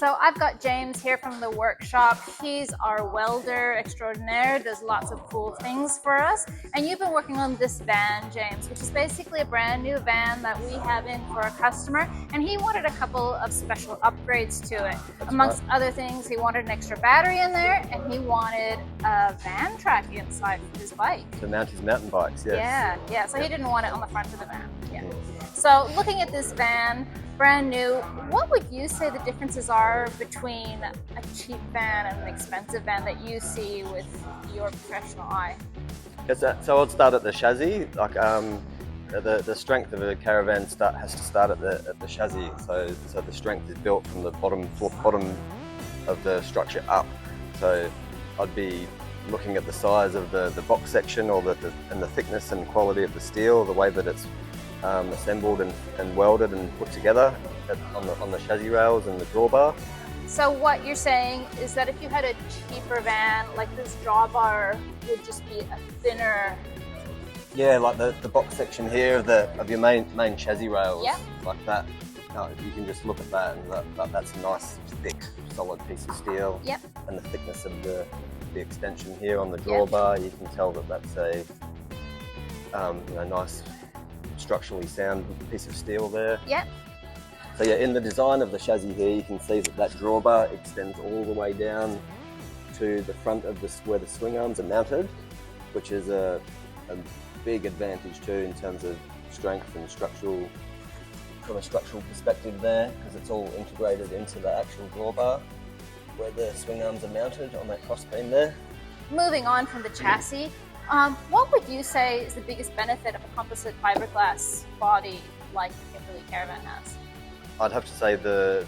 So I've got James here from the workshop. He's our welder extraordinaire, does lots of cool things for us. And you've been working on this van, James, which is basically a brand new van that we have in for a customer. And he wanted a couple of special upgrades to it. Amongst other things, he wanted an extra battery in there, and he wanted a van track inside for his bike. To mount his mountain bikes, yes. Yeah. So he didn't want it on the front of the van. Yeah. So looking at this van, brand new, what would you say the differences are between a cheap van and an expensive van that you see with your professional eye? So I'll start at the chassis. Like the strength of a Caravan has to start at the chassis. So the strength is built from the bottom of the structure up. So I'd be looking at the size of the box section, or and the thickness and quality of the steel, the way that it's assembled and welded and put together on the chassis rails and the drawbar. So what you're saying is that if you had a cheaper van, like this drawbar would just be a thinner... Yeah, like the box section here of your main chassis rails, yep. Like that. You can just look at that, and that's a nice, thick, solid piece of steel. Yep. And the thickness of the extension here on the drawbar, yep. You can tell that that's a nice, structurally sound piece of steel there. Yep. So yeah, in the design of the chassis here, you can see that drawbar extends all the way down to the front of where the swing arms are mounted, which is a big advantage too in terms of strength and from a structural perspective there, because it's all integrated into the actual drawbar where the swing arms are mounted on that cross beam there. Moving on from the chassis, what would you say is the biggest benefit of a composite fiberglass body like the Kimberly Caravan has? I'd have to say that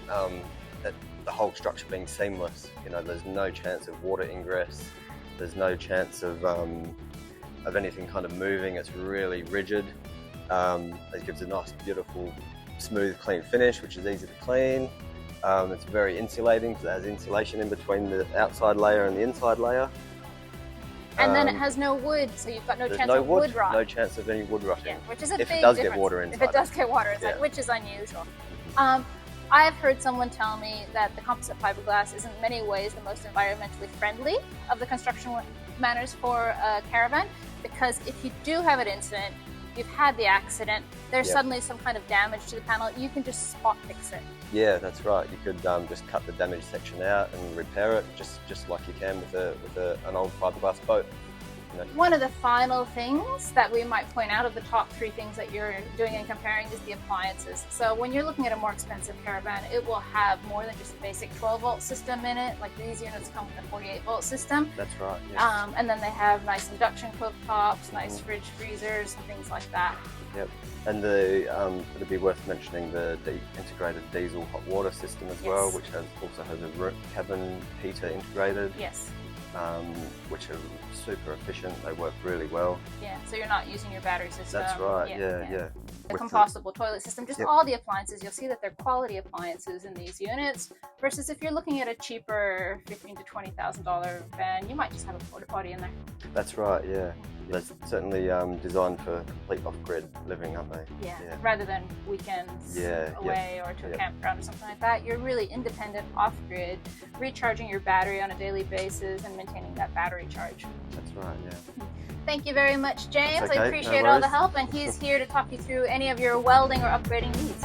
the whole structure being seamless. There's no chance of water ingress. There's no chance of anything kind of moving. It's really rigid. It gives a nice, beautiful, smooth, clean finish, which is easy to clean. It's very insulating because it has insulation in between the outside layer and the inside layer. And then it has no wood, so you've got no chance of wood rot. No chance of any wood rotting. Yeah, which is a big difference. If it does get water inside. If it does get water inside, which is unusual. I have heard someone tell me that the composite fiberglass is in many ways the most environmentally friendly of the construction manners for a Caravan, because if you do have an incident, you've had the accident, there's suddenly some kind of damage to the panel, you can just spot fix it. Yeah, that's right. You could just cut the damaged section out and repair it, just like you can with an old fiberglass boat. One of the final things that we might point out of the top 3 things that you're doing and comparing is the appliances. So when you're looking at a more expensive Caravan, it will have more than just a basic 12-volt system in it. Like these units come with a 48-volt system. That's right. Yes. And then they have nice induction cooktops, nice fridge freezers, and things like that. Yep. And it'd be worth mentioning the integrated diesel hot water system as well, which also has a cabin heater integrated. Yes. Which are super efficient. They work really well. Yeah, so you're not using your battery system. That's right, yeah. The compostable toilet system, just all the appliances, you'll see that they're quality appliances in these units, versus if you're looking at a cheaper $15,000 to $20,000 van, you might just have a porta potty in there. That's right, yeah. They're certainly designed for complete off-grid living, aren't they? Yeah. Rather than weekends away or to a campground or something like that. You're really independent off-grid, recharging your battery on a daily basis and maintaining that battery charge. That's right, yeah. Thank you very much, James. Okay, I appreciate all the help, and he's here to talk you through any of your welding or upgrading needs.